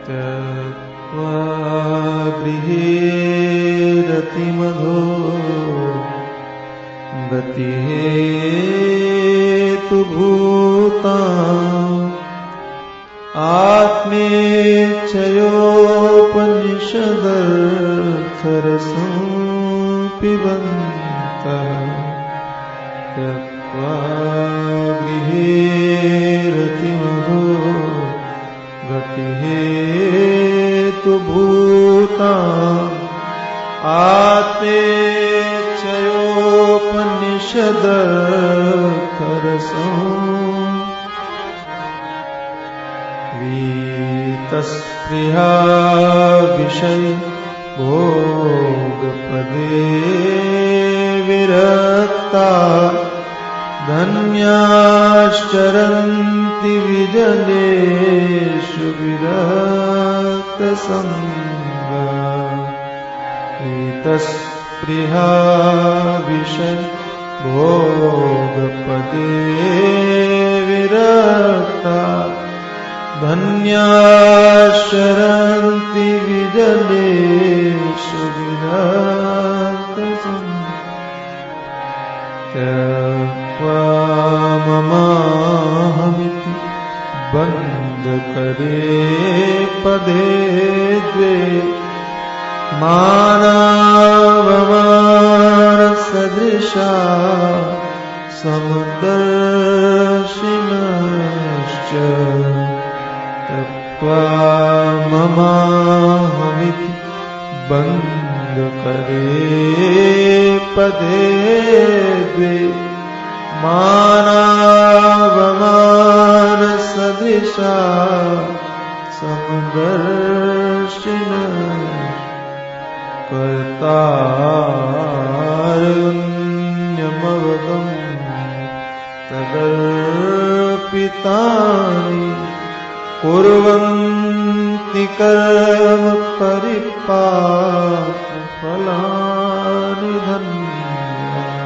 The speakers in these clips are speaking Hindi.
त्यक्त्वा गृहे रतिमधो गतिहेतुभूताम् आत्मेच्छयोपनिषदर्थरसं पिबन्तः त्यक्त्वा गृहे रतिमधो गतिहेतुभूताम् आत्मेच्छयोपनिषदर्थरसं वीतस्पृहा विषय भोगपदे विरक्ता धन्याश्चरन्ति विजनेषु विरक्तसङ्गा वीतस्पृहा विषय भोगपदे विरक्ता धन्याश्चरन्ति विजनेषु विरक्तसङ्गा त्यक्त्वा ममाहमिति बन्धकरे पदे द्वे मानावमानसदृशा समदर्शिनश्च त्यक्त्वा ममाहमिति बन्धकरे पदे द्वे मानावमानसदृशा समदर्शिनः कर्तारण्यमवगम्य तदर्पितानि कुर्वन्ति कर्म परिपाकफलानि धन्या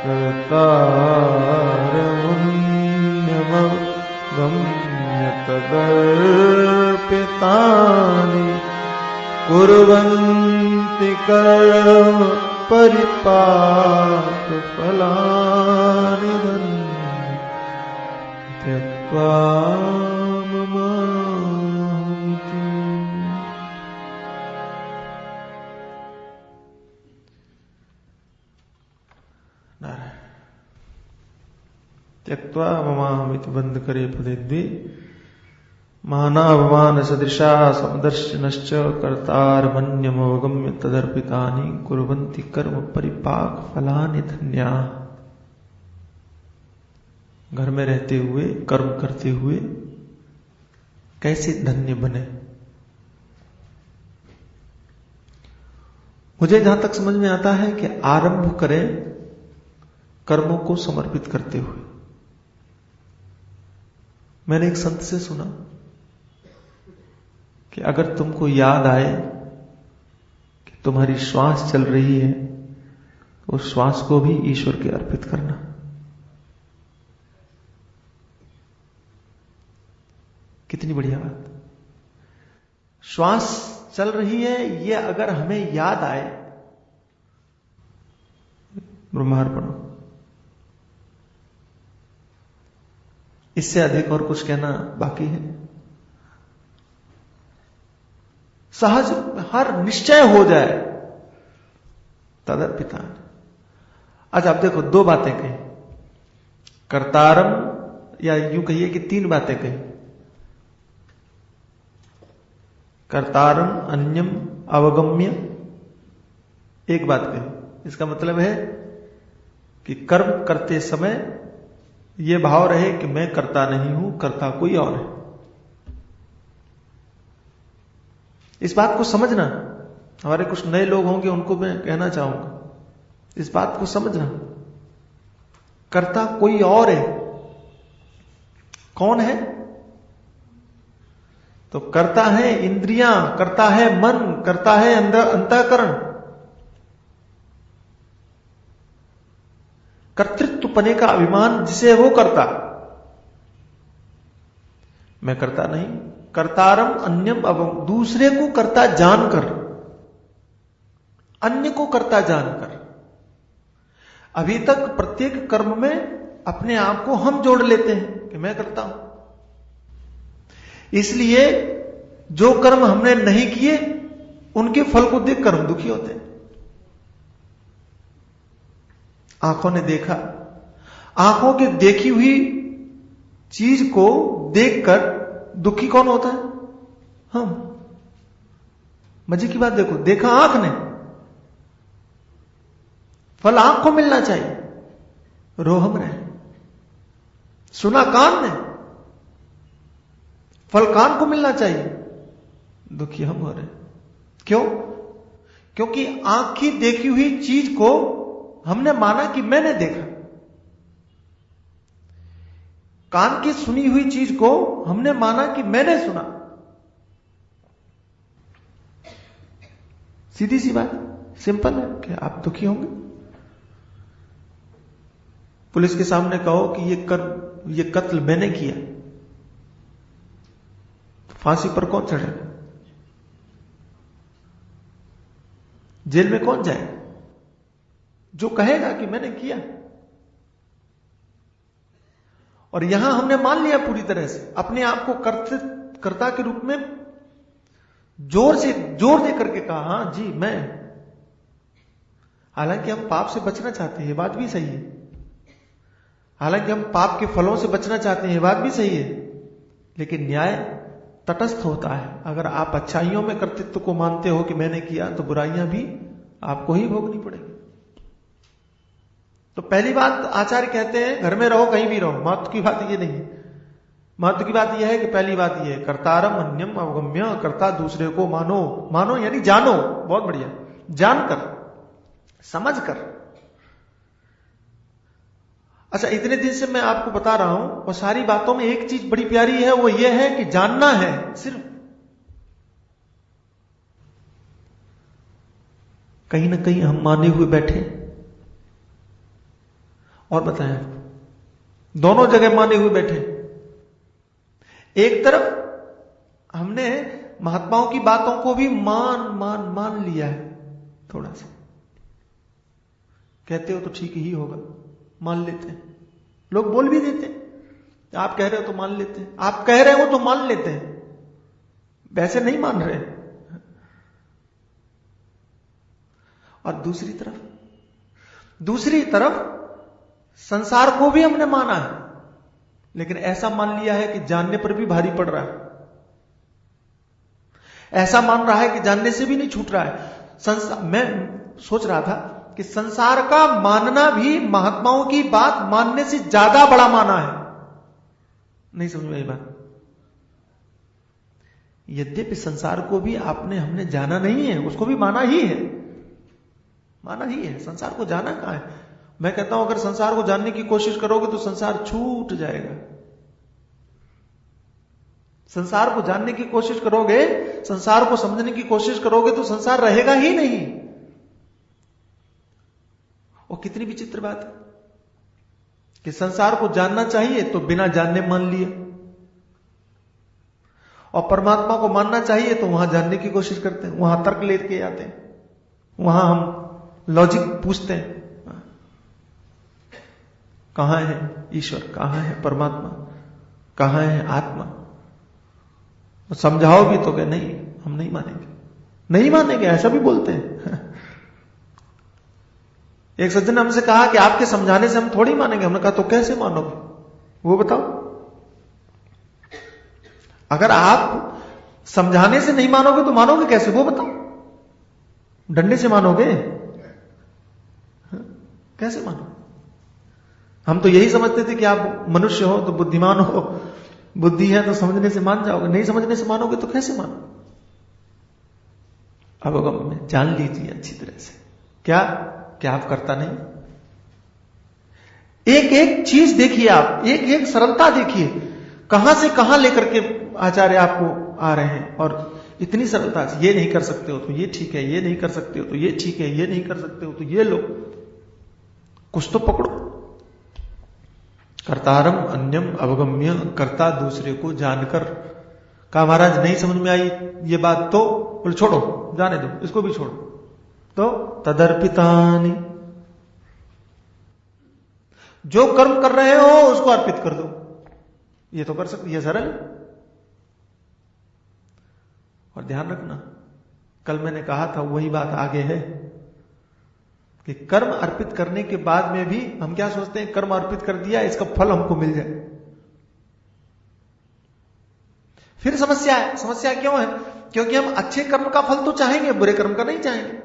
कर्तारण्यमवगम्य तदर्पितानि कुर्वन्ति कर्म परिपाकफलानि धन्या त्यक्त्वा ममाहमिति। त्यक्त्वा ममाहमिति बंध करे पदे द्वे मानावमान सदृशा समदर्शिनश्च कर्तारमन्यमवगम्य तदर्पितानि कुर्वन्ति कर्म परिपाक फलानि धन्या। घर में रहते हुए कर्म करते हुए कैसे धन्य बने। मुझे जहां तक समझ में आता है कि आरंभ करें कर्मों को समर्पित करते हुए। मैंने एक संत से सुना कि अगर तुमको याद आए कि तुम्हारी श्वास चल रही है तो उस श्वास को भी ईश्वर के अर्पित करना। कितनी बढ़िया बात। श्वास चल रही है ये अगर हमें याद आए, ब्रह्मार्पण। इससे अधिक और कुछ कहना बाकी है। सहज हर निश्चय हो जाए तदर्पिता। अच्छा आप देखो दो बातें कही, कर्तारम या यूं कहिए कि तीन बातें कही। कर्तारम अन्यम अवगम्य एक बात कही। इसका मतलब है कि कर्म करते समय यह भाव रहे कि मैं करता नहीं हूं, करता कोई और है। इस बात को समझना। हमारे कुछ नए लोग होंगे उनको मैं कहना चाहूंगा, इस बात को समझना। करता कोई और है। कौन है? तो करता है इंद्रियां, करता है मन, करता है अंतःकरण। कर्तृत्वपने का अभिमान जिसे वो करता। मैं करता नहीं, कर्तारम अन्यम अवगम्य, दूसरे को कर्ता जानकर, अन्य को कर्ता जानकर। अभी तक प्रत्येक कर्म में अपने आप को हम जोड़ लेते हैं कि मैं करता हूं, इसलिए जो कर्म हमने नहीं किए उनके फल को देखकर हम दुखी होते हैं। आंखों ने देखा, आंखों की देखी हुई चीज को देखकर दुखी कौन होता है? हम। मजे की बात देखो, देखा आंख ने, फल आंख को मिलना चाहिए, रो हम रहे। सुना कान ने, फल कान को मिलना चाहिए, दुखी हम हो रहे। क्यों? क्योंकि आंख की देखी हुई चीज को हमने माना कि मैंने देखा, कान की सुनी हुई चीज को हमने माना कि मैंने सुना। सीधी सी बात, सिंपल है कि आप दुखी होंगे। पुलिस के सामने कहो कि ये कत्ल मैंने किया, तो फांसी पर कौन चढ़ेगा? जेल में कौन जाएगा? जो कहेगा कि मैंने किया। और यहां हमने मान लिया पूरी तरह से, अपने आप को कर्ता के रूप में जोर दे करके कहा, हां जी मैं। हालांकि हम पाप से बचना चाहते हैं, ये बात भी सही है। हालांकि हम पाप के फलों से बचना चाहते हैं, ये बात भी सही है। लेकिन न्याय तटस्थ होता है। अगर आप अच्छाइयों में कर्तृत्व को मानते हो कि मैंने किया, तो बुराइयां भी आपको ही भोगनी पड़ेगी। तो पहली बात आचार्य कहते हैं, घर में रहो कहीं भी रहो, महत्व की बात ये नहीं है। महत्व की बात यह है कि पहली बात यह है, कर्तारम अन्यम अवगम्य, कर्ता दूसरे को मानो। मानो यानी जानो, बहुत बढ़िया, जानकर, समझकर। अच्छा, इतने दिन से मैं आपको बता रहा हूं, और सारी बातों में एक चीज बड़ी प्यारी है, वो ये है कि जानना है सिर्फ। कहीं ना कहीं हम माने हुए बैठे, और बताएं, दोनों जगह माने हुए बैठे। एक तरफ हमने महात्माओं की बातों को भी मान लिया है, थोड़ा सा कहते हो तो ठीक ही होगा, मान लेते हैं। लोग बोल भी देते हैं, आप कह रहे हो तो मान लेते हैं, आप कह रहे हो तो मान लेते हैं, वैसे नहीं मान रहे। और दूसरी तरफ संसार को भी हमने माना है, लेकिन ऐसा मान लिया है कि जानने पर भी भारी पड़ रहा है। ऐसा मान रहा है कि जानने से भी नहीं छूट रहा है। मैं सोच रहा था कि संसार का मानना भी महात्माओं की बात मानने से ज्यादा बड़ा माना है। नहीं समझ में आई बात? यद्यपि संसार को भी हमने जाना नहीं है, उसको भी माना ही है, माना ही है। संसार को जाना कहां है? मैं कहता हूं, अगर संसार को जानने की कोशिश करोगे तो संसार छूट जाएगा। संसार को जानने की कोशिश करोगे, संसार को समझने की कोशिश करोगे तो संसार रहेगा ही नहीं। और कितनी विचित्र बात है कि संसार को जानना चाहिए तो बिना जानने मान लिया, और परमात्मा को मानना चाहिए तो वहां जानने की कोशिश करते हैं, वहां तर्क लेके आते हैं, वहां हम लॉजिक पूछते हैं, कहां है ईश्वर, कहां है परमात्मा, कहां है आत्मा। समझाओ भी तो क्या? नहीं, हम नहीं मानेंगे, नहीं मानेंगे, ऐसा भी बोलते हैं। एक सज्जन ने हमसे कहा कि आपके समझाने से हम थोड़ी मानेंगे। हमने कहा तो कैसे मानोगे, वो बताओ। अगर आप समझाने से नहीं मानोगे तो मानोगे कैसे, वो बताओ। डंडे से मानोगे? कैसे मानो? हम तो यही समझते थे कि आप मनुष्य हो तो बुद्धिमान हो, बुद्धि है तो समझने से मान जाओगे, नहीं समझने से मानोगे तो कैसे मानो? अब में जान लीजिए अच्छी तरह से, क्या आप करता नहीं? एक एक चीज देखिए, आप एक एक सरलता देखिए, कहां से कहां लेकर के आचार्य आपको आ रहे हैं। और इतनी सरलता से, ये नहीं कर सकते हो तो ये ठीक है, ये नहीं कर सकते हो तो ये ठीक है, ये नहीं कर सकते हो तो ये लो, कुछ तो पकड़ो। कर्तारम अन्यम अवगम्य, कर्ता दूसरे को जानकर, कहा महाराज नहीं समझ में आई ये बात, तो बोले छोड़ो, जाने दो, इसको भी छोड़ो। तो तदर्पितानि, जो कर्म कर रहे हो उसको अर्पित कर दो। ये तो कर सकते, ये सरल है। और ध्यान रखना, कल मैंने कहा था वही बात आगे है कि कर्म अर्पित करने के बाद में भी हम क्या सोचते हैं, कर्म अर्पित कर दिया इसका फल हमको मिल जाए। फिर समस्या है। समस्या क्यों है? क्योंकि हम अच्छे कर्म का फल तो चाहेंगे, बुरे कर्म का नहीं चाहेंगे।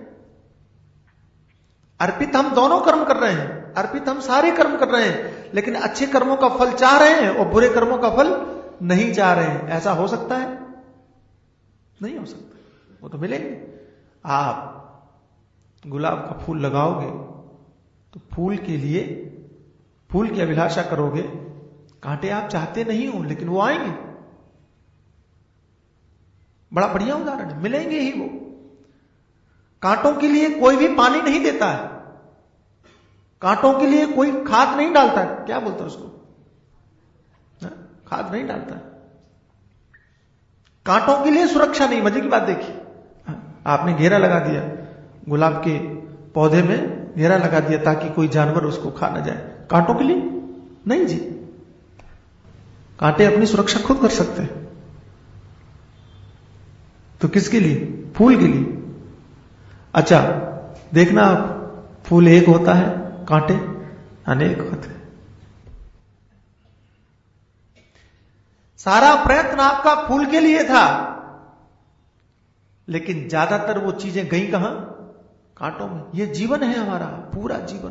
अर्पित हम दोनों कर्म कर रहे हैं, अर्पित हम सारे कर्म कर रहे हैं, लेकिन अच्छे कर्मों का फल चाह रहे हैं और बुरे कर्मों का फल नहीं चाह रहे हैं। ऐसा हो सकता है? नहीं हो सकता। वो तो मिलेंगे। आप गुलाब का फूल लगाओगे तो फूल के लिए, फूल की अभिलाषा करोगे, कांटे आप चाहते नहीं हो लेकिन वो आएंगे। बड़ा बढ़िया उदाहरण है, मिलेंगे ही वो। कांटों के लिए कोई भी पानी नहीं देता है, कांटों के लिए कोई खाद नहीं डालता है, क्या बोलते हैं उसको, खाद नहीं डालता है। कांटों के लिए सुरक्षा नहीं। मजे की बात देखिए, आपने घेरा लगा दिया, गुलाब के पौधे में घेरा लगा दिया ताकि कोई जानवर उसको खा ना जाए, कांटों के लिए नहीं जी। कांटे अपनी सुरक्षा खुद कर सकते हैं। तो किसके लिए? फूल के लिए। अच्छा देखना आप, फूल एक होता है, कांटे अनेक होते हैं। सारा प्रयत्न आपका फूल के लिए था, लेकिन ज्यादातर वो चीजें गई कहां? कांटों में। ये जीवन है हमारा, पूरा जीवन,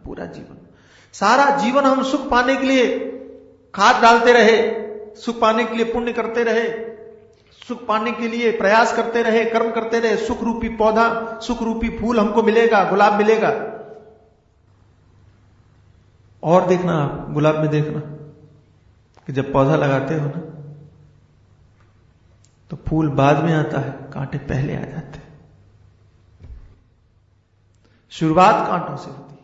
पूरा जीवन, सारा जीवन हम सुख पाने के लिए खाद डालते रहे, सुख पाने के लिए पुण्य करते रहे, सुख पाने के लिए प्रयास करते रहे, कर्म करते रहे। सुख रूपी पौधा, सुख रूपी फूल हमको मिलेगा, गुलाब मिलेगा। और देखना आप, गुलाब में देखना कि जब पौधा लगाते हो ना तो फूल बाद में आता है, कांटे पहले आ जाते हैं। शुरुआत कांटों से होती है।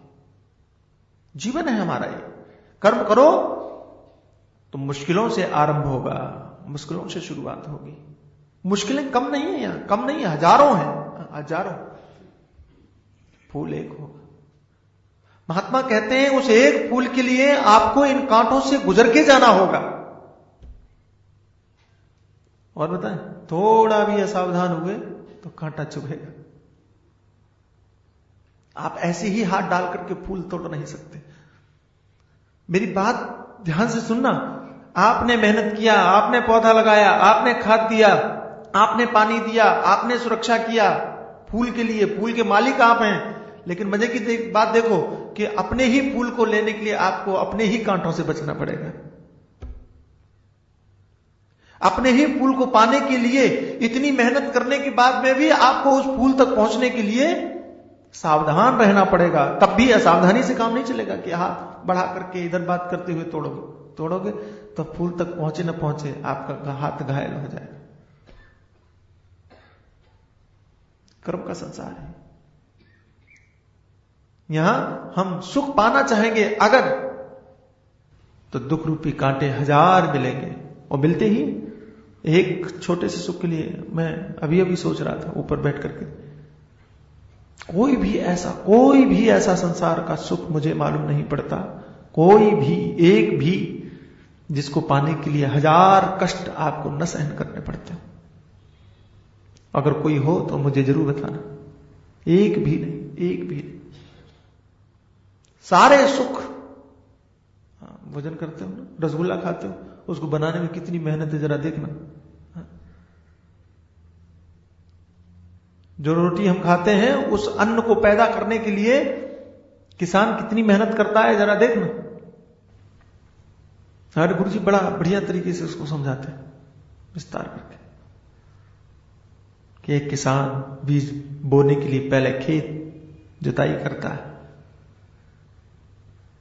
जीवन है हमारा ये। कर्म करो तो मुश्किलों से आरंभ होगा, मुश्किलों से शुरुआत होगी। मुश्किलें कम नहीं है यहां, कम नहीं है, हजारों हैं, हजारों। फूल एक होगा। महात्मा कहते हैं उस एक फूल के लिए आपको इन कांटों से गुजर के जाना होगा। और बताएं, थोड़ा भी असावधान हुए तो कांटा चुभेगा। आप ऐसे ही हाथ डाल करके फूल तोड़ नहीं सकते। मेरी बात ध्यान से सुनना। आपने मेहनत किया, आपने पौधा लगाया, आपने खाद दिया, आपने पानी दिया, आपने सुरक्षा किया फूल के लिए, फूल के मालिक आप हैं। लेकिन मजे की बात देखो कि अपने ही फूल को लेने के लिए आपको अपने ही कांटों से बचना पड़ेगा। अपने ही फूल को पाने के लिए इतनी मेहनत करने के बाद में भी आपको उस फूल तक पहुंचने के लिए सावधान रहना पड़ेगा। तब भी असावधानी से काम नहीं चलेगा कि हाथ बढ़ा करके इधर बात करते हुए तोड़ोगे तो फूल तक पहुंचे न पहुंचे आपका हाथ घायल हो जाएगा। कर्म का संसार है। यहां हम सुख पाना चाहेंगे अगर, तो दुख रूपी कांटे हजार मिलेंगे। और मिलते ही एक छोटे से सुख के लिए, मैं अभी अभी सोच रहा था ऊपर बैठ करके, कोई भी ऐसा संसार का सुख मुझे मालूम नहीं पड़ता, कोई भी एक भी, जिसको पाने के लिए हजार कष्ट आपको न सहन करने पड़ते हो। अगर कोई हो तो मुझे जरूर बताना। एक भी नहीं, एक भी नहीं। सारे सुख, भोजन करते हो ना, रसगुल्ला खाते हो, उसको बनाने में कितनी मेहनत है जरा देखना। जो रोटी हम खाते हैं उस अन्न को पैदा करने के लिए किसान कितनी मेहनत करता है जरा देखना। हमारे गुरु जी बड़ा बढ़िया तरीके से उसको समझाते हैं विस्तार करके कि एक किसान बीज बोने के लिए पहले खेत जुताई करता है,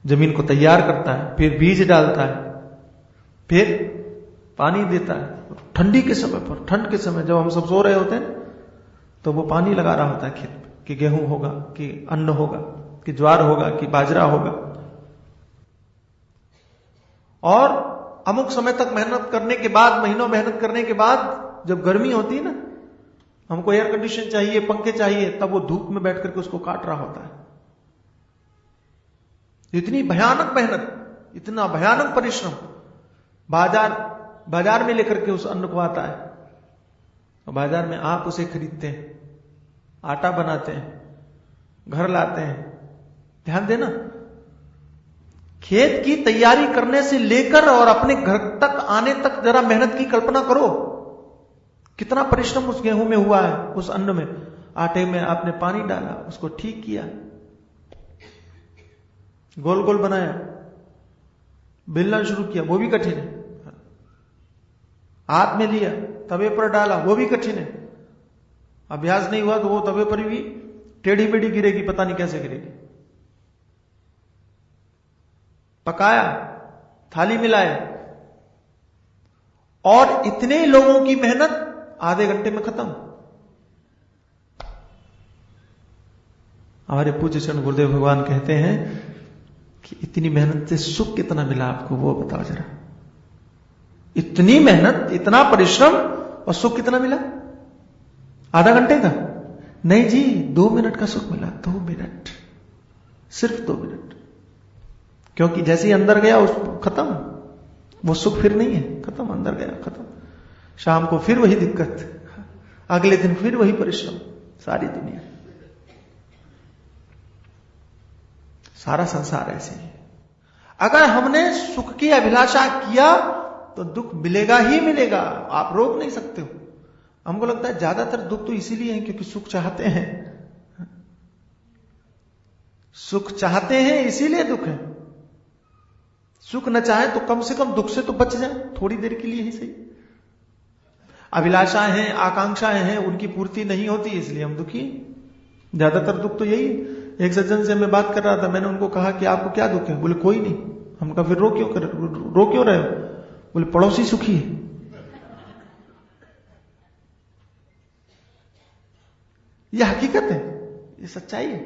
जमीन को तैयार करता है, फिर बीज डालता है, फिर पानी देता है। ठंडी के समय पर, ठंड के समय जब हम सब सो रहे होते हैं तो वो पानी लगा रहा होता है खेत में कि गेहूं होगा, कि अन्न होगा, कि ज्वार होगा, कि बाजरा होगा। और अमुक समय तक मेहनत करने के बाद, महीनों मेहनत करने के बाद जब गर्मी होती है ना, हमको एयर कंडीशन चाहिए, पंखे चाहिए, तब वो धूप में बैठ करके उसको काट रहा होता है। इतनी भयानक मेहनत, इतना भयानक परिश्रम, बाजार में लेकर के उस अन्न को आता है, और बाजार में आप उसे खरीदते हैं, आटा बनाते हैं, घर लाते हैं। ध्यान देना, खेत की तैयारी करने से लेकर और अपने घर तक आने तक जरा मेहनत की कल्पना करो। कितना परिश्रम उस गेहूं में हुआ है, उस अन्न में। आटे में आपने पानी डाला, उसको ठीक किया, गोल गोल बनाया, बेलना शुरू किया, वो भी कठिन है। हाथ में लिया, तवे पर डाला, वो भी कठिन है। अभ्यास नहीं हुआ तो वो तवे पर भी टेढ़ी मेढ़ी गिरेगी, पता नहीं कैसे गिरेगी। पकाया, थाली मिलाया, और इतने लोगों की मेहनत आधे घंटे में खत्म। हमारे पूज्य शरण गुरुदेव भगवान कहते हैं कि इतनी मेहनत से सुख कितना मिला आपको, वो बताओ जरा। इतनी मेहनत, इतना परिश्रम, और सुख कितना मिला? आधा घंटे का? नहीं जी, 2 मिनट का सुख मिला। 2 मिनट, सिर्फ 2 मिनट। क्योंकि जैसे ही अंदर गया उस खत्म, वो सुख फिर नहीं है, खत्म, अंदर गया खत्म। शाम को फिर वही दिक्कत, अगले दिन फिर वही परिश्रम, सारी दुनिया, सारा संसार ऐसे ही। अगर हमने सुख की अभिलाषा किया तो दुख मिलेगा ही मिलेगा, आप रोक नहीं सकते हो। हमको लगता है ज्यादातर दुख तो इसीलिए है क्योंकि सुख चाहते हैं, सुख चाहते हैं इसीलिए दुख है। सुख न चाहे तो कम से कम दुख से तो बच जाए, थोड़ी देर के लिए ही सही। अभिलाषाएं हैं, आकांक्षाएं हैं, उनकी पूर्ति नहीं होती इसलिए हम दुखी। ज्यादातर दुख तो यही। एक सज्जन से मैं बात कर रहा था, मैंने उनको कहा कि आपको क्या दुख है? बोले कोई नहीं। हम कहा फिर रो क्यों रहे हो? बोले पड़ोसी सुखी है। यह हकीकत है, ये सच्चाई है।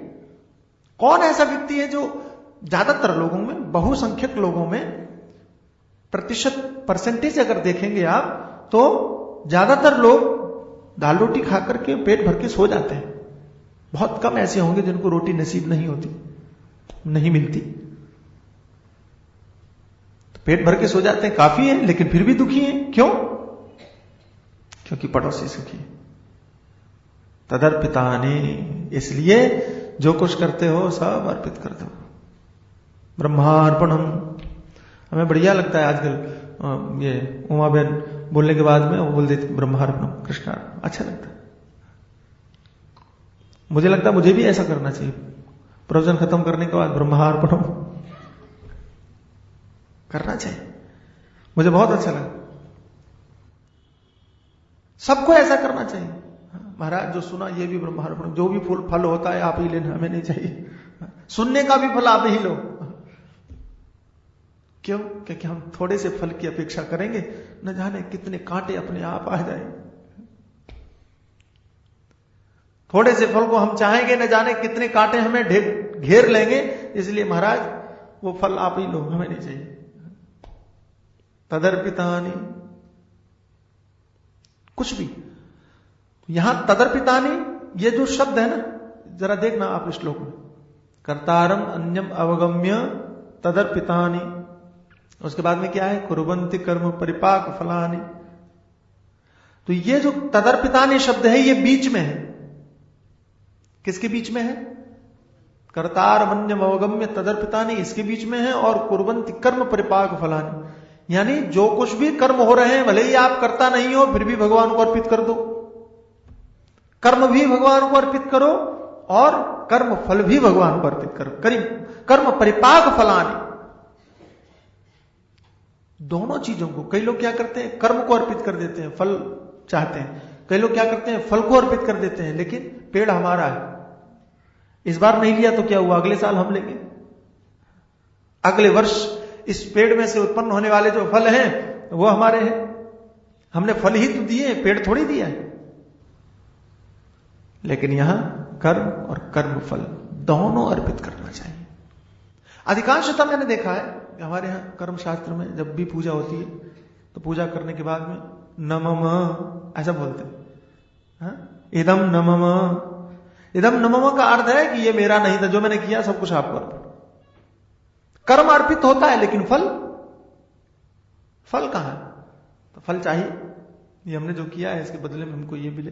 कौन ऐसा व्यक्ति है जो, ज्यादातर लोगों में, बहुसंख्यक लोगों में, परसेंटेज अगर देखेंगे आप तो ज्यादातर लोग दाल रोटी खा करके पेट भर के सो जाते हैं। बहुत कम ऐसे होंगे जिनको रोटी नसीब नहीं होती, नहीं मिलती। तो पेट भर के सो जाते हैं, काफी है, लेकिन फिर भी दुखी हैं। क्यों? क्योंकि पड़ोसी सुखी है। तदर्पितानि, इसलिए जो कुछ करते हो सब अर्पित कर दो। ब्रह्मार्पणम। हमें बढ़िया लगता है आजकल ये उमा बहन बोलने के बाद में वो बोल देती ब्रह्मार्पणम, कृष्णार्पणम। अच्छा लगता है। मुझे लगता है मुझे भी ऐसा करना चाहिए। प्रवचन खत्म करने के बाद ब्रह्मार्पणम करना चाहिए। मुझे बहुत अच्छा लगा। सबको ऐसा करना चाहिए। महाराज जो सुना ये भी ब्रह्मार्पण, जो भी फल होता है आप ही लेना, हमें नहीं चाहिए। सुनने का भी फल आप ही लो। क्यों? क्योंकि हम थोड़े से फल की अपेक्षा करेंगे, न जाने कितने कांटे अपने आप आ जाए। थोड़े से फल को हम चाहेंगे, न जाने कितने कांटे हमें घेर लेंगे। इसलिए महाराज वो फल आप ही लो, हमें नहीं चाहिए। तदर्पितानि, कुछ भी। यहां तदर्पितानि, ये जो शब्द है ना, जरा देखना आप इस श्लोक में, कर्तारम अन्यम अवगम्य तदर्पितानि। उसके बाद में क्या है? कुर्वन्ति कर्म परिपाक फलानि। तो ये जो तदर्पितानि शब्द है ये बीच में है। किसके बीच में है? कर्तारम अन्यम अवगम्य तदर्पितानि, इसके बीच में है। और कुर्वन्ति कर्म परिपाक फलानि, यानी जो कुछ भी कर्म हो रहे हैं, भले ही आप करता नहीं हो, फिर भी भगवान को अर्पित कर दो। कर्म भी भगवान को अर्पित करो और कर्म फल भी भगवान को अर्पित करो। कर्म परिपाक फलानि, दोनों चीजों को। कई लोग क्या करते हैं? कर्म को अर्पित कर देते हैं, फल चाहते हैं। कई लोग क्या करते हैं? फल को अर्पित कर देते हैं, लेकिन पेड़ हमारा है, इस बार नहीं लिया तो क्या हुआ, अगले साल हम लेंगे। अगले वर्ष इस पेड़ में से उत्पन्न होने वाले जो फल हैं वो हमारे हैं। हमने फल ही तो दिए, पेड़ थोड़ी दिया है। लेकिन यहां कर्म और कर्म फल दोनों अर्पित करना चाहिए। अधिकांशतः मैंने देखा है, कि हमारे यहाँ कर्म शास्त्र में जब भी पूजा होती है तो पूजा करने के बाद में नमः ऐसा बोलते हैं, हाँ? इदम नमः। इदम नमः का अर्थ है कि ये मेरा नहीं था, जो मैंने किया सब कुछ आपको अर्पित। कर्म अर्पित होता है लेकिन फल कहां है? तो फल चाहिए, ये हमने जो किया है इसके बदले में हमको ये मिले,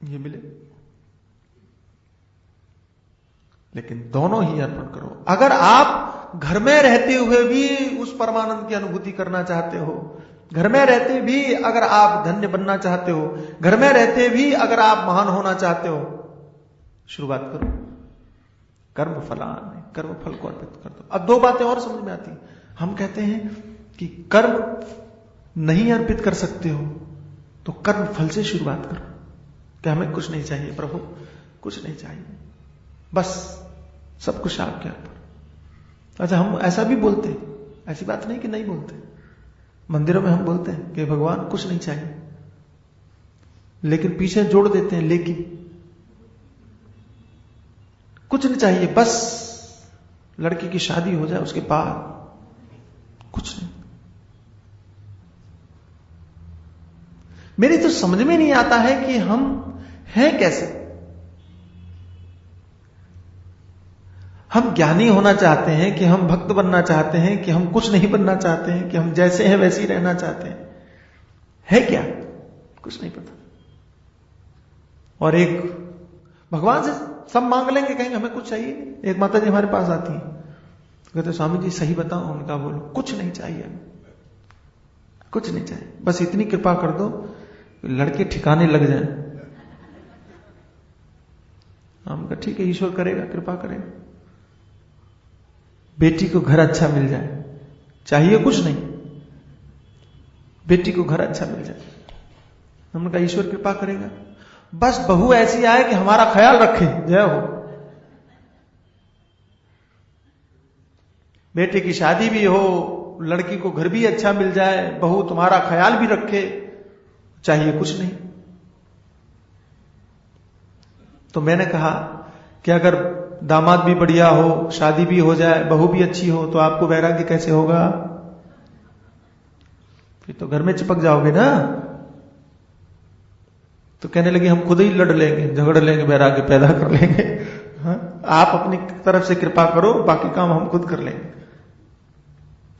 ये मिले। लेकिन दोनों ही अर्पण करो। अगर आप घर में रहते हुए भी उस परमानंद की अनुभूति करना चाहते हो, घर में रहते भी अगर आप धन्य बनना चाहते हो, घर में रहते भी अगर आप महान होना चाहते हो, शुरुआत करो कर्म फलान, कर्म फल को अर्पित कर दो। अब दो बातें और समझ में आती हैं। हम कहते हैं कि कर्म नहीं अर्पित कर सकते हो तो कर्म फल से शुरुआत करो कि हमें कुछ नहीं चाहिए प्रभु, कुछ नहीं चाहिए, बस सब कुछ आपके ऊपर। अच्छा, हम ऐसा भी बोलते हैं, ऐसी बात नहीं कि नहीं बोलते। मंदिरों में हम बोलते हैं कि भगवान कुछ नहीं चाहिए, लेकिन पीछे जोड़ देते हैं लेकिन कुछ नहीं चाहिए, बस लड़की की शादी हो जाए उसके बाद कुछ नहीं। मेरी तो समझ में नहीं आता है कि हम हैं कैसे। हम ज्ञानी होना चाहते हैं कि हम भक्त बनना चाहते हैं कि हम कुछ नहीं बनना चाहते हैं कि हम जैसे हैं वैसे ही रहना चाहते हैं, है क्या? कुछ नहीं पता। और एक भगवान से सब मांग लेंगे, कहेंगे हमें कुछ चाहिए नहीं। एक माता जी हमारे पास आती हैं, कहते स्वामी जी सही बताओ। उनका बोलो कुछ नहीं चाहिए, कुछ नहीं चाहिए, बस इतनी कृपा कर दो लड़के ठिकाने लग जाएं। हम कहा ठीक है, ईश्वर करेगा, कृपा करेगा। बेटी को घर अच्छा मिल जाए, चाहिए कुछ नहीं, बेटी को घर अच्छा मिल जाए। हमने कहा ईश्वर कृपा करेगा, बस बहू ऐसी आए कि हमारा ख्याल रखे, जय हो। बेटे की शादी भी हो, लड़की को घर भी अच्छा मिल जाए, बहू तुम्हारा ख्याल भी रखे, चाहिए कुछ नहीं। तो मैंने कहा कि अगर दामाद भी बढ़िया हो, शादी भी हो जाए, बहू भी अच्छी हो, तो आपको वैराग्य कैसे होगा? फिर तो घर में चिपक जाओगे ना। तो कहने लगे हम खुद ही लड़ लेंगे, झगड़ लेंगे, वैराग्य पैदा कर लेंगे। हाँ? आप अपनी तरफ से कृपा करो, बाकी काम हम खुद कर लेंगे।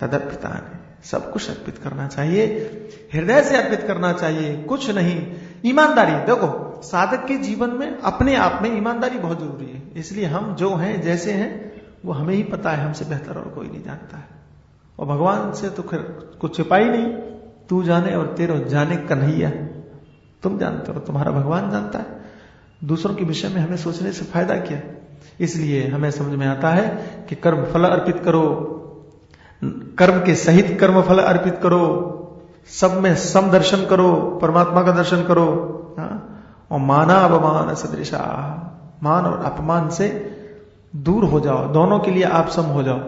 तदर्पिता ने सब कुछ अर्पित करना चाहिए, हृदय से अर्पित करना चाहिए, कुछ नहीं। ईमानदारी, देखो साधक के जीवन में अपने आप में ईमानदारी बहुत जरूरी है। इसलिए हम जो हैं जैसे हैं वो हमें ही पता है, हमसे बेहतर और कोई नहीं जानता है। और भगवान से तो फिर कुछ छिपा ही नहीं, तू जाने और तेरो जाने कन्हैया। तुम जानते हो, तुम्हारा भगवान जानता है। दूसरों के विषय में हमें सोचने से फायदा क्या? इसलिए हमें समझ में आता है कि कर्म फल अर्पित करो, कर्म के सहित कर्म फल अर्पित करो, सब में सम दर्शन करो, परमात्मा का दर्शन करो। और माना अपमान सदृशा, मान और अपमान से दूर हो जाओ, दोनों के लिए आप सम हो जाओ।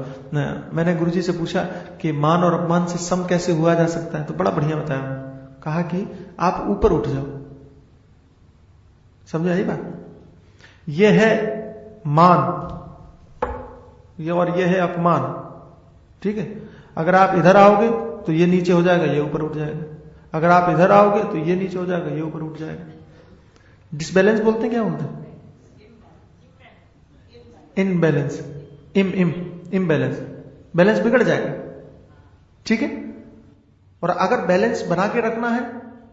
मैंने गुरुजी से पूछा कि मान और अपमान से सम कैसे हुआ जा सकता है, तो बड़ा बढ़िया बताया। कहा कि आप ऊपर उठ जाओ। समझे यही बात? यह है मान, ये और यह है अपमान, ठीक है? अगर आप इधर आओगे तो ये नीचे हो जाएगा, ये ऊपर उठ जाएगा। अगर आप इधर आओगे तो ये नीचे हो जाएगा, ये ऊपर उठ जाएगा। डिसबैलेंस बोलते हैं, क्या बोलते हैं? इनबैलेंस, इम्बैलेंस, बैलेंस बिगड़ जाएगा, ठीक है? और अगर बैलेंस बना के रखना है,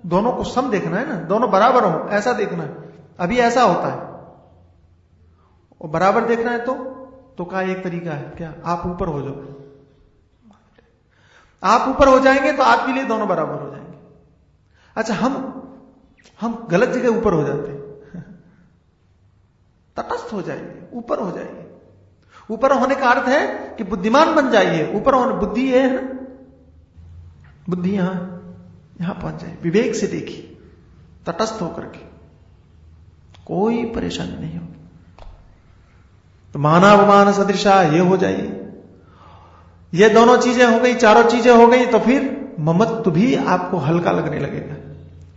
दोनों को सम देखना है ना, दोनों बराबर हो, ऐसा देखना है। अभी ऐसा होता है, और बराबर देखना है तो का एक तरीका है क्या? आप ऊपर हो जाओ। आप ऊपर हो जाएंगे तो आपके लिए दोनों बराबर हो जाएंगे। अच्छा, हम गलत जगह ऊपर हो जाते हैं, तटस्थ हो जाइए, ऊपर हो जाइए। ऊपर होने का अर्थ है कि बुद्धिमान बन जाइए। ऊपर होने, बुद्धि है ना, बुद्धि यहां पहुंच जाए, विवेक से देखिए, तटस्थ होकर के, कोई परेशानी नहीं होगी। तो मानावमान सदृशा ये हो जाइए। ये दोनों चीजें हो गई, चारों चीजें हो गई, तो फिर ममत्व भी आपको हल्का लगने लगेगा,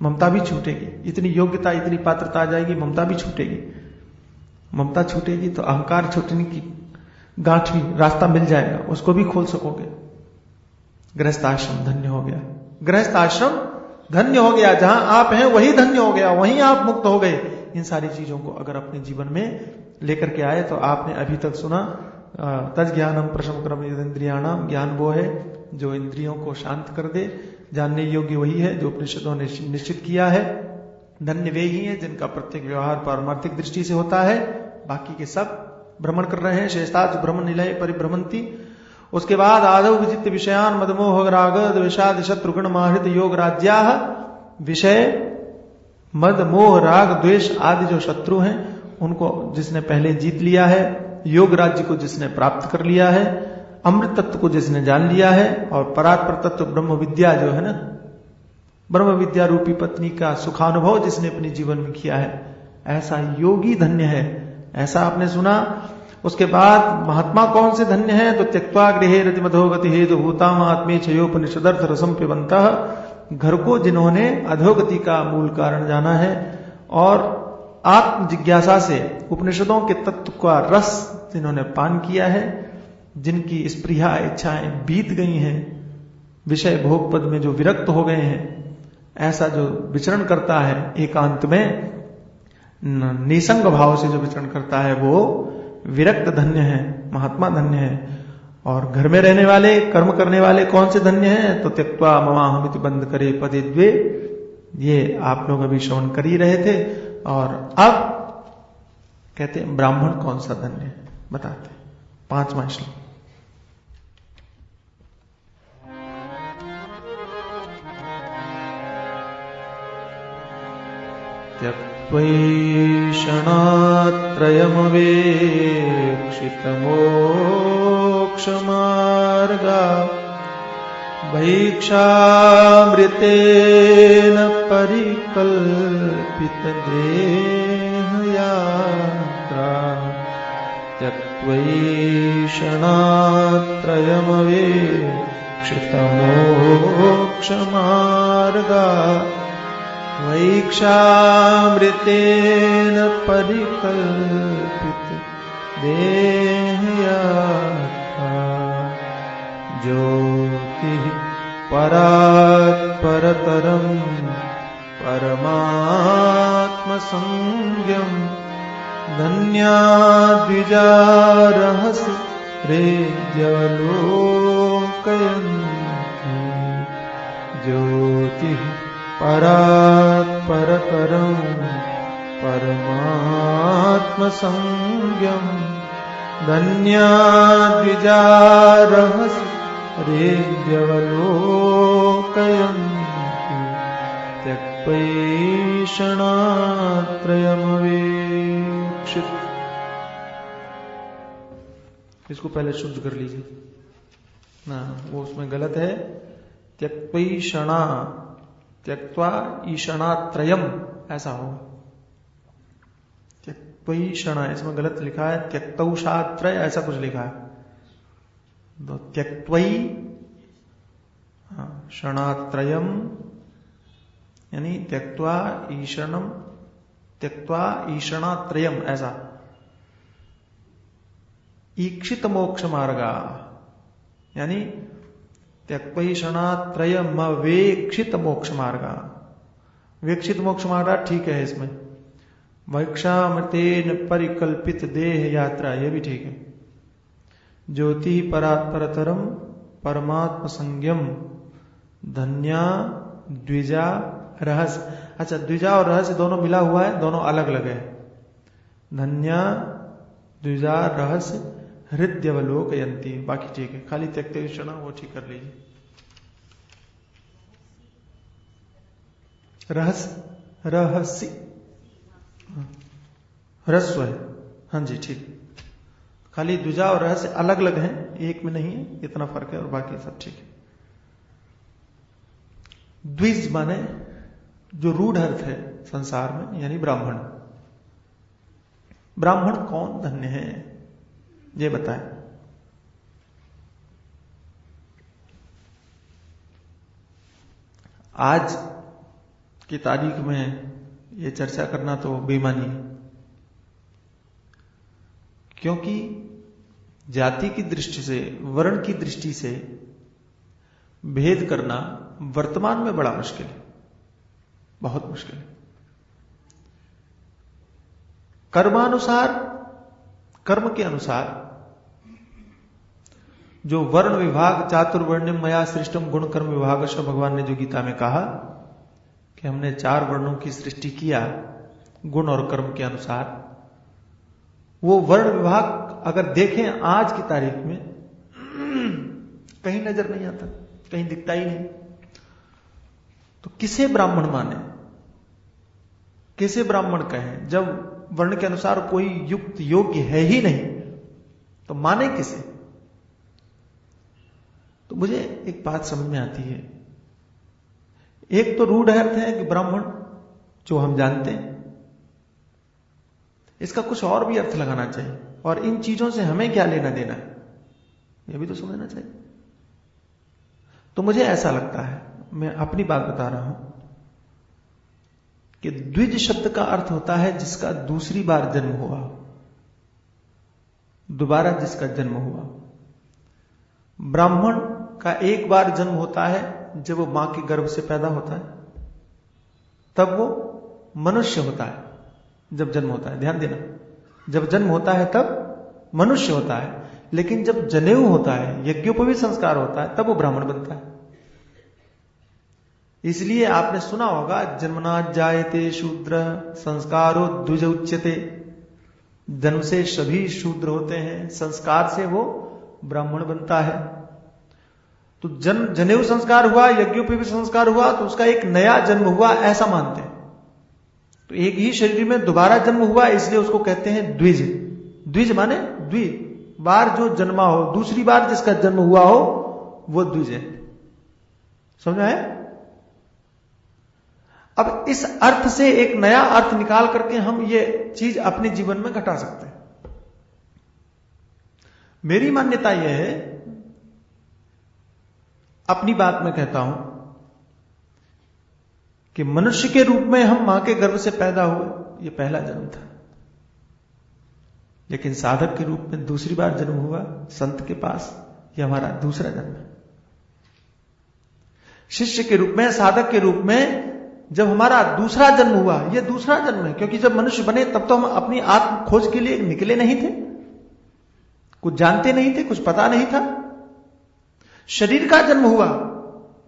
ममता भी छूटेगी। इतनी योग्यता, इतनी पात्रता आ जाएगी, ममता भी छूटेगी। ममता छूटेगी तो अहंकार छूटने की गांठ भी, रास्ता मिल जाएगा, उसको भी खोल सकोगे। गृहस्थ आश्रम धन्य हो गया, गृहस्थ आश्रम धन्य हो गया, जहां आप हैं वही धन्य हो गया, वहीं आप मुक्त हो गए। इन सारी चीजों को अगर अपने जीवन में लेकर के आए तो आपने अभी तक सुना, तज ज्ञानम प्रशमक्रम इंद्रियाणाम, ज्ञान वो है जो इंद्रियों को शांत कर दे, जानने योग्य वही है जो उपनिषदों ने निश्चित किया है। धन्य वे ही हैं जिनका प्रत्येक व्यवहार पारमार्थिक दृष्टि से होता है, बाकी के सब भ्रमण कर रहे हैं। शेषताज भ्रमण निलय परिभ्रमंती। उसके बाद आदव विजित विषयान मदमोह राग द्वेषाद शत्रुगण माहृत योग राज्या। विषय मद मोह राग द्वेष आदि जो शत्रु हैं उनको जिसने पहले जीत लिया है, योग राज्य को जिसने प्राप्त कर लिया है, अमृत तत्व को जिसने जान लिया है, और परात्पर तत्व ब्रह्म विद्या जो है ना, ब्रह्म विद्या रूपी पत्नी का सुखानुभव जिसने अपने जीवन में किया है, ऐसा योगी धन्य है। ऐसा आपने सुना। उसके बाद महात्मा कौन से धन्य है? तो त्यक्त्वा गृहे रतिमधोगति हेतु भूताम आत्मे चयोपनिषदर्थ रसम पिबंतः। घर को जिन्होंने अधोगति का मूल कारण जाना है और आत्म जिज्ञासा से उपनिषदों के तत्व का रस जिन्होंने पान किया है, जिनकी स्पृहा इच्छाएं बीत गई हैं, विषय भोग पद में जो विरक्त हो गए हैं, ऐसा जो विचरण करता है एकांत में, निसंग भाव से जो विचरण करता है, वो विरक्त धन्य है, महात्मा धन्य है। और घर में रहने वाले, कर्म करने वाले कौन से धन्य हैं? तो त्यक्त्वा ममाहमिति बंद करे पदे द्वे। ये आप लोग अभी श्रवण कर ही रहे थे। और अब कहते हैं ब्राह्मण कौन सा धन्य है, बताते हैं। 5वां श्लोक। त्यक्त्वैषणात्रयमवेक्षितमोक्षमार्गा भैक्षामृतेन परिकल्पितदेहयात्रा। त्यक्त्वैषणात्रयमवेक्षितमोक्षमार्गा वैक्षामृतेन परिकल्पित देहयात्रा। ज्योतिः परात् परतरं परमात्मसंज्ञम् धन्या द्विजा रहसि रेद्यवलोकयन्ति। ज्योतिः परात् परतरं परमात्मसंज्ञम् धन्या द्विजा रहसि रेद्यवलोकयन्ति। त्यक्त्वैषणात्रयमवेक्षित। इसको पहले शुद्ध कर लीजिए ना, वो उसमें गलत है। त्यक्त्वैषणा, त्यक्त्वा ईषणात्रयम ऐसा होगा। त्यक्त्वैषणा इसमें गलत लिखा है, त्यक्तौषात्रय ऐसा कुछ लिखा है। तो त्यक्त्वै क्षणात्रयम यानी त्यक्त्वा ईषणम, त्यक्त्वा ईषणात्रयम ऐसा। ईक्षित मोक्ष मार्गा यानी त्यक्त्वैषणात्रयमवेक्षित मोक्ष मार्गा। वेक्षित मोक्ष मार्गा ठीक है इसमें। वैक्षामृतेन परिकल्पित देह यात्रा, यह भी ठीक है। ज्योति परात्परतरम परमात्म संज्ञम धन्या द्विजा रहस्य। अच्छा, द्विजा और रहस्य दोनों मिला हुआ है, दोनों अलग अलग है। धन्या द्विजा रहस्य हृदयवलोकयन्ति, बाकी ठीक है। खाली त्यक्तैषणा वो ठीक कर लीजिए। रहस्य, रहस्य ह्रस्व है, हाँ जी ठीक। खाली द्विजा और रहस्य अलग अलग हैं, एक में नहीं है, इतना फर्क है, और बाकी सब ठीक है। द्विज माने जो रूढ़ अर्थ है संसार में, यानी ब्राह्मण। ब्राह्मण कौन धन्य है ये बताएं। आज की तारीख में ये चर्चा करना तो बेईमानी है, क्योंकि जाति की दृष्टि से, वर्ण की दृष्टि से भेद करना वर्तमान में बड़ा मुश्किल है, बहुत मुश्किल है। कर्मानुसार, कर्म के अनुसार जो वर्ण विभाग चातुर्वर्ण्यम मया सृष्टम गुण कर्म विभाग, भगवान ने जो गीता में कहा कि हमने 4 वर्णों की सृष्टि किया गुण और कर्म के अनुसार, वो वर्ण विभाग अगर देखें आज की तारीख में कहीं नजर नहीं आता, कहीं दिखता ही नहीं। तो किसे ब्राह्मण माने, किसे ब्राह्मण कहें? जब वर्ण के अनुसार कोई युक्त योग्य है ही नहीं तो माने किसे? तो मुझे एक बात समझ में आती है। एक तो रूढ़ अर्थ है कि ब्राह्मण जो हम जानते हैं, इसका कुछ और भी अर्थ लगाना चाहिए, और इन चीजों से हमें क्या लेना देना है यह भी तो समझना चाहिए। तो मुझे ऐसा लगता है, मैं अपनी बात बता रहा हूं, कि द्विज शब्द का अर्थ होता है जिसका दूसरी बार जन्म हुआ, दोबारा जिसका जन्म हुआ। ब्राह्मण का एक बार जन्म होता है जब वो मां के गर्भ से पैदा होता है, तब वो मनुष्य होता है। जब जन्म होता है, ध्यान देना, जब जन्म होता है तब मनुष्य होता है, लेकिन जब जनेऊ होता है, यज्ञोपवीत संस्कार होता है, तब वो ब्राह्मण बनता है। इसलिए आपने सुना होगा, जन्मनात् जायते शूद्र संस्कारो द्विज उच्यते। जन्म से सभी शूद्र होते हैं, संस्कार से वो ब्राह्मण बनता है। तो जनेऊ संस्कार हुआ, यज्ञोपवीत संस्कार हुआ, तो उसका एक नया जन्म हुआ, ऐसा मानते हैं। तो एक ही शरीर में दोबारा जन्म हुआ, इसलिए उसको कहते हैं द्विज। द्विज माने बार जो जन्मा हो, दूसरी बार जिसका जन्म हुआ हो, वो द्विज है। समझ में आया? अब इस अर्थ से एक नया अर्थ निकाल करके हम ये चीज अपने जीवन में घटा सकते हैं। मेरी मान्यता यह है, अपनी बात में कहता हूं, कि मनुष्य के रूप में हम मां के गर्भ से पैदा हुए, ये पहला जन्म था। लेकिन साधक के रूप में दूसरी बार जन्म हुआ संत के पास, ये हमारा दूसरा जन्म है। शिष्य के रूप में, साधक के रूप में जब हमारा दूसरा जन्म हुआ, यह दूसरा जन्म है। क्योंकि जब मनुष्य बने तब तो हम अपनी आत्म खोज के लिए निकले नहीं थे, कुछ जानते नहीं थे, कुछ पता नहीं था। शरीर का जन्म हुआ,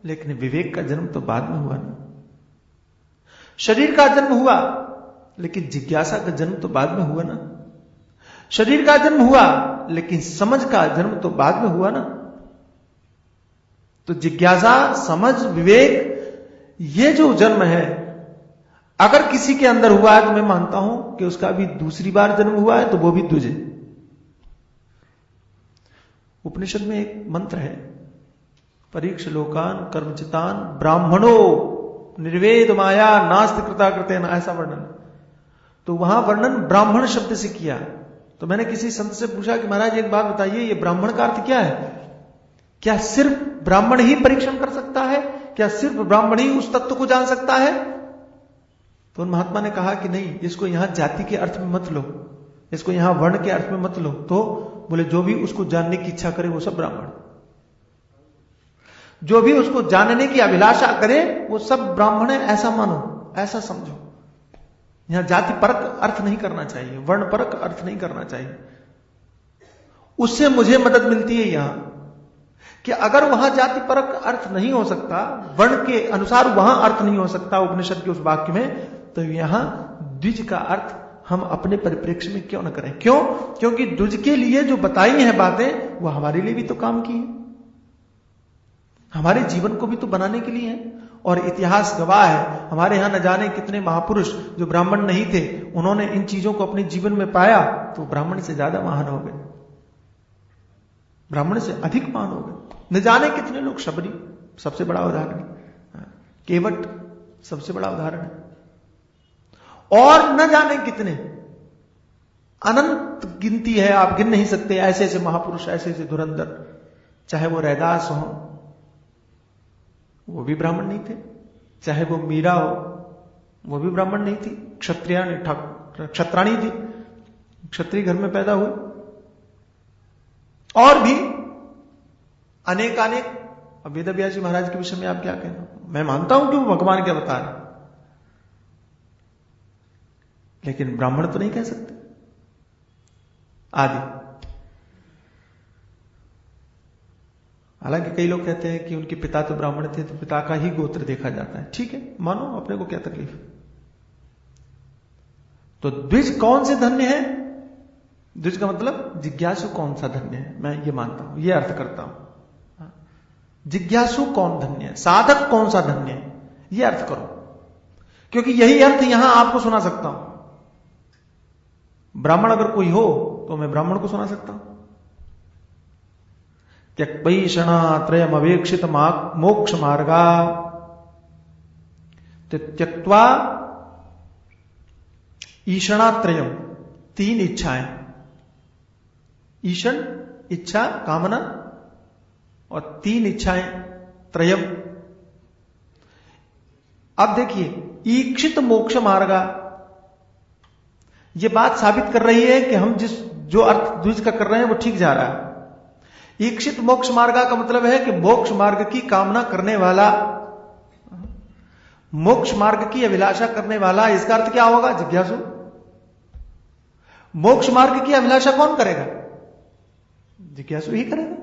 लेकिन विवेक का जन्म तो बाद में हुआ ना। शरीर का जन्म हुआ, लेकिन जिज्ञासा का जन्म तो बाद में हुआ ना। शरीर का जन्म हुआ, लेकिन समझ का जन्म तो बाद में हुआ ना। तो जिज्ञासा, समझ, विवेक, ये जो जन्म है, अगर किसी के अंदर हुआ है तो मैं मानता हूं कि उसका भी दूसरी बार जन्म हुआ है, तो वो भी द्विज है। उपनिषद में एक मंत्र है, परीक्ष लोकान कर्मचितान ब्राह्मणो निर्वेद माया नास्ति कृता कृतेन, ऐसा वर्णन। तो वहां वर्णन ब्राह्मण शब्द से किया। तो मैंने किसी संत से पूछा कि महाराज एक बात बताइए, ये ब्राह्मण का अर्थ क्या है? क्या सिर्फ ब्राह्मण ही परीक्षण कर सकता है? क्या सिर्फ ब्राह्मण ही उस तत्व को जान सकता है? तो उन महात्मा ने कहा कि नहीं, इसको यहां जाति के अर्थ में मत लो, इसको यहां वर्ण के अर्थ में मत लो। तो बोले जो भी उसको जानने की इच्छा करे वो सब ब्राह्मण, जो भी उसको जानने की अभिलाषा करे वो सब ब्राह्मण है, ऐसा मानो, ऐसा समझो। यहां जाति परक अर्थ नहीं करना चाहिए, वर्ण परक अर्थ नहीं करना चाहिए। उससे मुझे मदद मिलती है यहां कि अगर वहां जाति परक अर्थ नहीं हो सकता, वर्ण के अनुसार वहां अर्थ नहीं हो सकता उपनिषद के उस वाक्य में, तो यहां द्विज का अर्थ हम अपने परिप्रेक्ष्य में क्यों न करें? क्यों? क्योंकि द्विज के लिए जो बताई हैं बातें, वो हमारे लिए भी तो काम की है, हमारे जीवन को भी तो बनाने के लिए है। और इतिहास गवाह है, हमारे यहां न जाने कितने महापुरुष जो ब्राह्मण नहीं थे, उन्होंने इन चीजों को अपने जीवन में पाया, तो ब्राह्मण से ज्यादा महान हो गए, ब्राह्मण से अधिक महान हो गए। न जाने कितने लोग, शबरी सबसे बड़ा उदाहरण, केवट सबसे बड़ा उदाहरण है, और न जाने कितने, अनंत गिनती है, आप गिन नहीं सकते। ऐसे ऐसे महापुरुष, ऐसे ऐसे धुरंधर, चाहे वो रैदास हो, वो भी ब्राह्मण नहीं थे, चाहे वो मीरा हो, वो भी ब्राह्मण नहीं थी, क्षत्राणी थी, क्षत्रिय घर में पैदा हुए। और भी अनेकानेक। अब वेद व्यास जी महाराज के विषय में आप क्या कहना? मैं मानता हूं कि वो भगवान के अवतार है, लेकिन ब्राह्मण तो नहीं कह सकते आदि। हालांकि कई लोग कहते हैं कि उनके पिता तो ब्राह्मण थे, तो पिता का ही गोत्र देखा जाता है। ठीक है, मानो, अपने को क्या तकलीफ है। तो द्विज कौन से धन्य है? द्विज का मतलब जिज्ञासु कौन सा धन्य है, मैं ये मानता हूं, ये अर्थ करता हूं। जिज्ञासु कौन धन्य है, साधक कौन सा धन्य है, ये अर्थ करो, क्योंकि यही अर्थ यहां आपको सुना सकता हूं। ब्राह्मण अगर कोई हो तो मैं ब्राह्मण को सुना सकता हूं। त्यक्पैषणात्रयम अवेक्षित मोक्ष मार्गा त्यक्त्वा ईषणात्रयम, 3 इच्छाएं, ईषण इच्छा कामना और 3 इच्छाएं त्रयम। अब देखिए, ईक्षित मोक्ष मार्गा, यह बात साबित कर रही है कि हम जो अर्थ द्विज का कर रहे हैं वो ठीक जा रहा है। ईक्षित मोक्ष मार्गा का मतलब है कि मोक्ष मार्ग की कामना करने वाला, मोक्ष मार्ग की अभिलाषा करने वाला। इसका अर्थ क्या होगा? जिज्ञासु। मोक्ष मार्ग की अभिलाषा कौन करेगा? जिज्ञासु ही करेगा।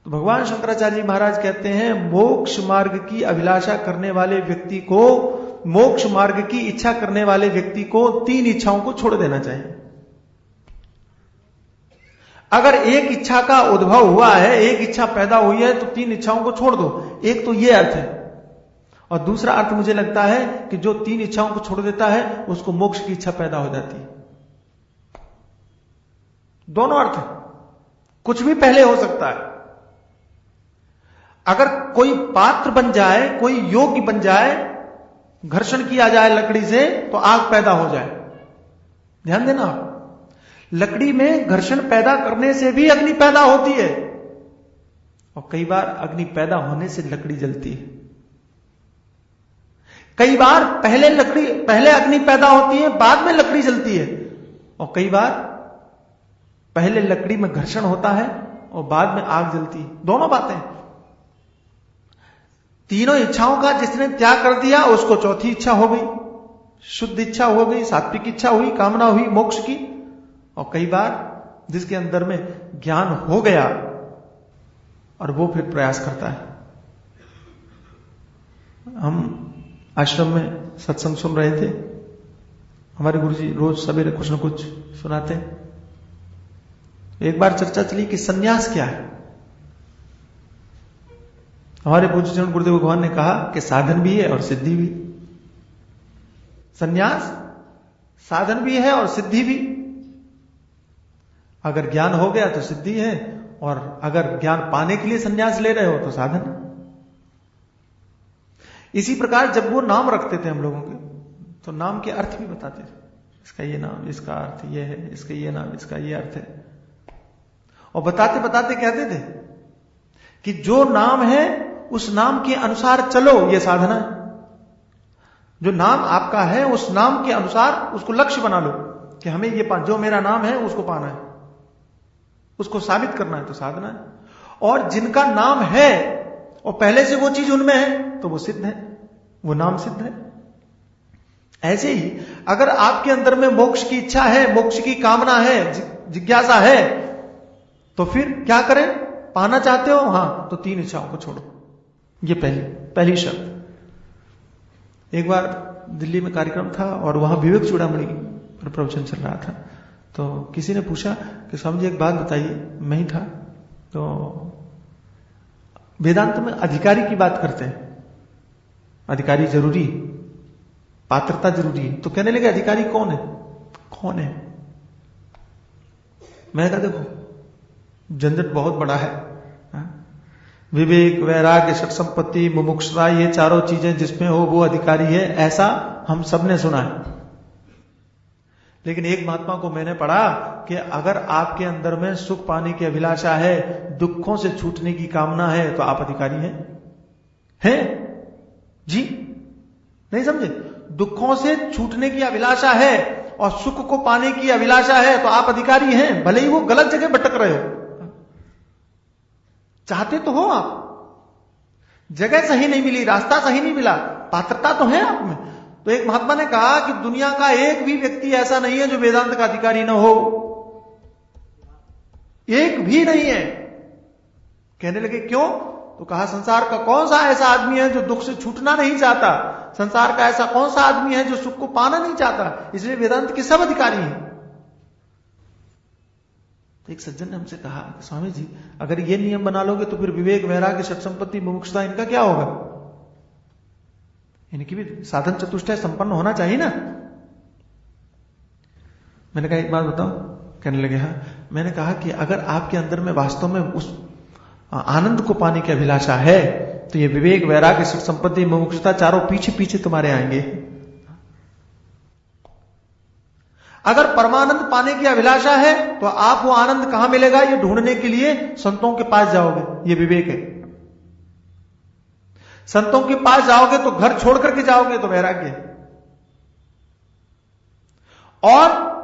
तो भगवान शंकराचार्य जी महाराज कहते हैं, मोक्ष मार्ग की अभिलाषा करने वाले व्यक्ति को, मोक्ष मार्ग की इच्छा करने वाले व्यक्ति को 3 इच्छाओं को छोड़ देना चाहिए। अगर एक इच्छा का उद्भव हुआ है, एक इच्छा पैदा हुई है, तो 3 इच्छाओं को छोड़ दो। एक तो यह अर्थ है, और दूसरा अर्थ मुझे लगता है कि जो 3 इच्छाओं को छोड़ देता है उसको मोक्ष की इच्छा पैदा हो जाती है। दोनों अर्थ है, कुछ भी पहले हो सकता है। अगर कोई पात्र बन जाए, कोई योग्य बन जाए, घर्षण किया जाए लकड़ी से तो आग पैदा हो जाए। ध्यान देना, लकड़ी में घर्षण पैदा करने से भी अग्नि पैदा होती है, और कई बार अग्नि पैदा होने से लकड़ी जलती है। कई बार पहले अग्नि पैदा होती है, बाद में लकड़ी जलती है, और कई बार पहले लकड़ी में घर्षण होता है और बाद में आग जलती है। दोनों बातें। तीनों इच्छाओं का जिसने त्याग कर दिया उसको चौथी इच्छा हो गई, शुद्ध इच्छा हो गई, सात्विक इच्छा हुई, कामना हुई मोक्ष की। और कई बार जिसके अंदर में ज्ञान हो गया और वो फिर प्रयास करता है। हम आश्रम में सत्संग सुन रहे थे, हमारे गुरुजी रोज सवेरे कुछ न कुछ सुनाते हैं। एक बार चर्चा चली कि सन्यास क्या है। हमारे पूज्य चरण गुरुदेव भगवान ने कहा कि साधन भी है और सिद्धि भी। सन्यास साधन भी है और सिद्धि भी। अगर ज्ञान हो गया तो सिद्धि है, और अगर ज्ञान पाने के लिए सन्यास ले रहे हो तो साधन है। इसी प्रकार जब वो नाम रखते थे हम लोगों के, तो नाम के अर्थ भी बताते थे। इसका ये नाम, इसका अर्थ ये है, इसका ये नाम, इसका ये अर्थ है। और बताते बताते कहते थे कि जो नाम है उस नाम के अनुसार चलो, ये साधना है। जो नाम आपका है उस नाम के अनुसार उसको लक्ष्य बना लो कि हमें ये जो मेरा नाम है उसको पाना है, उसको साबित करना है, तो साधना है। और जिनका नाम है और पहले से वो चीज उनमें है तो वो सिद्ध है, वो नाम सिद्ध है। ऐसे ही अगर आपके अंदर में मोक्ष की इच्छा है, मोक्ष की कामना है, जिज्ञासा है, तो फिर क्या करें? पाना चाहते हो, हां, तो 3 इच्छाओं को छोड़ो। ये पहली शर्त। एक बार दिल्ली में कार्यक्रम था और वहां विवेक चूड़ामणि पर प्रवचन चल रहा था। तो किसी ने पूछा कि स्वामी जी एक बात बताइए, मैं ही था, तो वेदांत में अधिकारी की बात करते हैं, अधिकारी जरूरी, पात्रता जरूरी है। तो कहने लगे अधिकारी कौन है? कौन है? मैं कहा देखो झंझट बहुत बड़ा है। विवेक, वैराग्य, षट संपत्ति, मुमुक्षुता, ये चारों चीजें जिसमें हो वो अधिकारी है, ऐसा हम सबने सुना है। लेकिन एक महात्मा को मैंने पढ़ा कि अगर आपके अंदर में सुख पाने की अभिलाषा है, दुखों से छूटने की कामना है, तो आप अधिकारी हैं जी? नहीं समझे? दुखों से छूटने की अभिलाषा है और सुख को पाने की अभिलाषा है तो आप अधिकारी हैं, भले ही वो गलत जगह भटक रहे हो। चाहते तो हो आप, जगह सही नहीं मिली, रास्ता सही नहीं मिला, पात्रता तो है आप में। तो एक महात्मा ने कहा कि दुनिया का एक भी व्यक्ति ऐसा नहीं है जो वेदांत का अधिकारी ना हो, एक भी नहीं है। कहने लगे क्यों? तो कहा संसार का कौन सा ऐसा आदमी है जो दुख से छूटना नहीं चाहता, संसार का ऐसा कौन सा आदमी है जो सुख को पाना नहीं चाहता, इसलिए वेदांत के सब अधिकारी हैं। तो एक सज्जन ने हमसे कहा स्वामी जी अगर ये नियम बना लोगे तो फिर विवेक, वैराग्य, षट संपत्ति, मुमुक्षुता इनका क्या होगा? इनकी भी साधन चतुष्टय संपन्न होना चाहिए ना। मैंने कहा एक बात बताओ। कहने लगे हाँ। मैंने कहा कि अगर आपके अंदर में वास्तव में उस आनंद को पाने की अभिलाषा है तो ये विवेक, वैराग्य, षट संपत्ति, मुमुक्षुता चारों पीछे पीछे तुम्हारे आएंगे। अगर परमानंद पाने की अभिलाषा है तो आप वो आनंद कहां मिलेगा ये ढूंढने के लिए संतों के पास जाओगे, ये विवेक है। संतों के पास जाओगे तो घर छोड़ करके जाओगे तो वैराग्य। और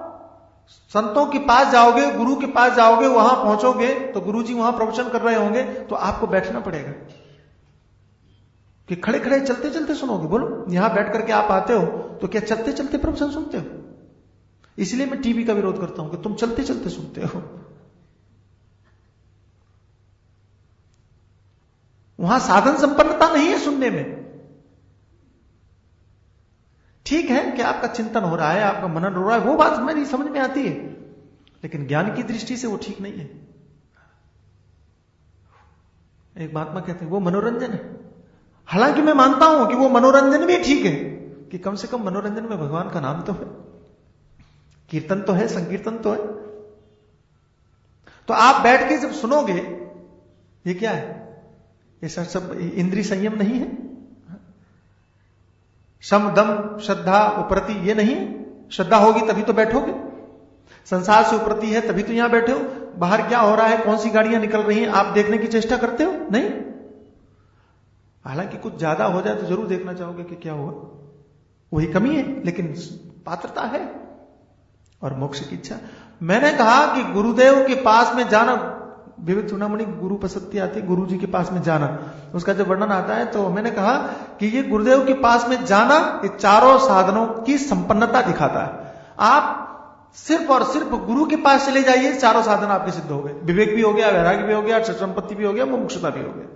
संतों के पास जाओगे, गुरु के पास जाओगे, वहां पहुंचोगे तो गुरु जी वहां प्रवचन कर रहे होंगे तो आपको बैठना पड़ेगा कि खड़े खड़े चलते चलते सुनोगे। बोलो यहां बैठ करके आप आते हो तो क्या चलते चलते प्रवचन सुनते हो? इसलिए मैं टीवी का विरोध करता हूं कि तुम चलते चलते सुनते हो। वहां साधन संपन्नता नहीं है सुनने में। ठीक है कि आपका चिंतन हो रहा है, आपका मनन हो रहा है, वो बात मेरी समझ में आती है, लेकिन ज्ञान की दृष्टि से वो ठीक नहीं है। एक महात्मा कहते हैं वो मनोरंजन है। हालांकि मैं मानता हूं कि वो मनोरंजन भी ठीक है कि कम से कम मनोरंजन में भगवान का नाम तो है, कीर्तन तो है, संकीर्तन तो है। तो आप बैठ के जब सुनोगे, ये क्या है? ये सब इंद्रिय संयम नहीं है। शम, दम, श्रद्धा, उपरति ये नहीं है। श्रद्धा होगी तभी तो बैठोगे, संसार से उपरति है तभी तो यहां बैठे हो। बाहर क्या हो रहा है, कौन सी गाड़ियां निकल रही हैं, आप देखने की चेष्टा करते हो? नहीं। हालांकि कुछ ज्यादा हो जाए तो जरूर देखना चाहोगे कि क्या हुआ, वही कमी है, लेकिन पात्रता है और मोक्ष की इच्छा। मैंने कहा कि गुरुदेव के पास में जाना, विविध चूड़ामणि गुरु पसत्ती आती, गुरु जी के पास में जाना, उसका जब वर्णन आता है तो मैंने कहा कि ये गुरुदेव के पास में जाना ये चारों साधनों की संपन्नता दिखाता है। आप सिर्फ और सिर्फ गुरु के पास चले जाइए, चारों साधन आपके सिद्ध हो गए। विवेक भी हो गया, वैराग्य भी हो गया, षट संपत्ति भी हो गया, मुमुक्षुता भी हो गया।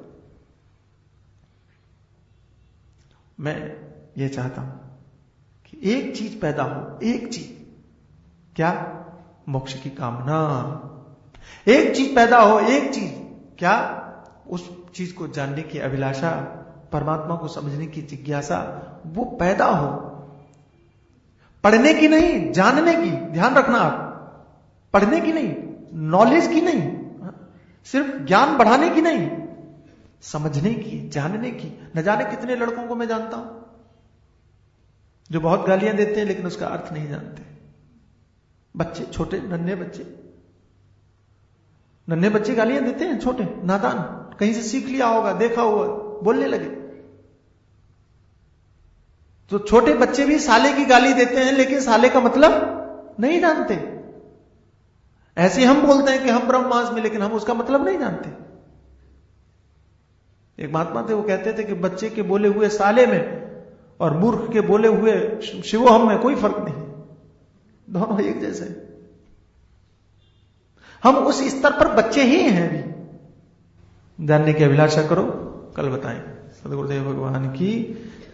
मैं ये चाहता हूं कि एक चीज पैदा हो, एक चीज, क्या? मोक्ष की कामना। एक चीज पैदा हो, एक चीज, क्या? उस चीज को जानने की अभिलाषा, परमात्मा को समझने की जिज्ञासा, वो पैदा हो। पढ़ने की नहीं, जानने की। ध्यान रखना आप, पढ़ने की नहीं, नॉलेज की नहीं, सिर्फ ज्ञान बढ़ाने की नहीं, समझने की, जानने की। न जाने कितने लड़कों को मैं जानता हूं जो बहुत गालियां देते हैं लेकिन उसका अर्थ नहीं जानते। बच्चे, छोटे नन्हे बच्चे गालियां देते हैं, छोटे नादान, कहीं से सीख लिया होगा, देखा हुआ, बोलने लगे। तो छोटे बच्चे भी साले की गाली देते हैं लेकिन साले का मतलब नहीं जानते। ऐसे हम बोलते हैं कि हम ब्रह्मास में, लेकिन हम उसका मतलब नहीं जानते। एक महात्मा थे, वो कहते थे कि बच्चे के बोले हुए साले में और मूर्ख के बोले हुए शिवोहम में कोई फर्क नहीं, दोनों एक जैसे। हम उस स्तर पर बच्चे ही हैं अभी। जानने की अभिलाषा करो, कल बताएंगे। सदगुरुदेव भगवान की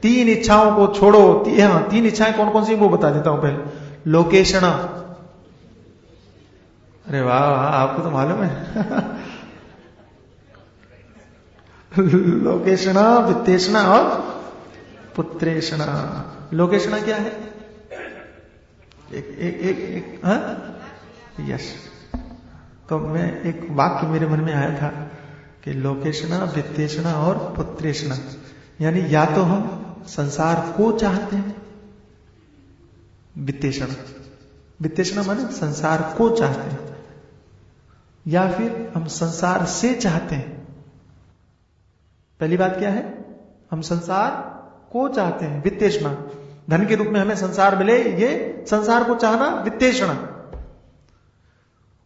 3 इच्छाओं को छोड़ो। हाँ, 3 इच्छाएं कौन कौन सी वो बता देता हूं पहले। लोकेशणा, अरे वाह वाह, आपको तो मालूम है। लोकेशणा, वित्तेषणा और पुत्रेषणा। लोकेशणा क्या है? एक हाँ? यश। तो मैं एक वाक्य मेरे मन में आया था कि लोकेशणा, वित्तेषणा और पुत्रेषणा, यानी या तो हम संसार को चाहते हैं, वित्तेषणा माने संसार को चाहते हैं, या फिर हम संसार से चाहते हैं। पहली बात क्या है? हम संसार को चाहते हैं, वित्तेषणा, धन के रूप में हमें संसार मिले, ये संसार को चाहना वित्तेषणा।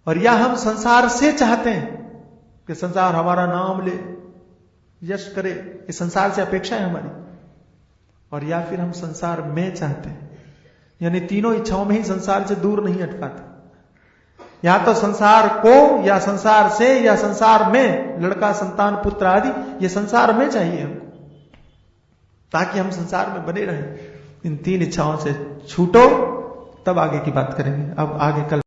और या हम संसार से चाहते हैं कि संसार हमारा नाम ले, यश करे, ये संसार से अपेक्षा है हमारी। और या फिर हम संसार में चाहते हैं, यानी तीनों इच्छाओं में ही संसार से दूर नहीं हट पाते। या तो संसार को, या संसार से, या संसार में, लड़का, संतान, पुत्र आदि, ये संसार में चाहिए हमको, ताकि हम संसार में बने रहें। इन तीन इच्छाओं से छूटो, तब आगे की बात करेंगे। अब आगे कल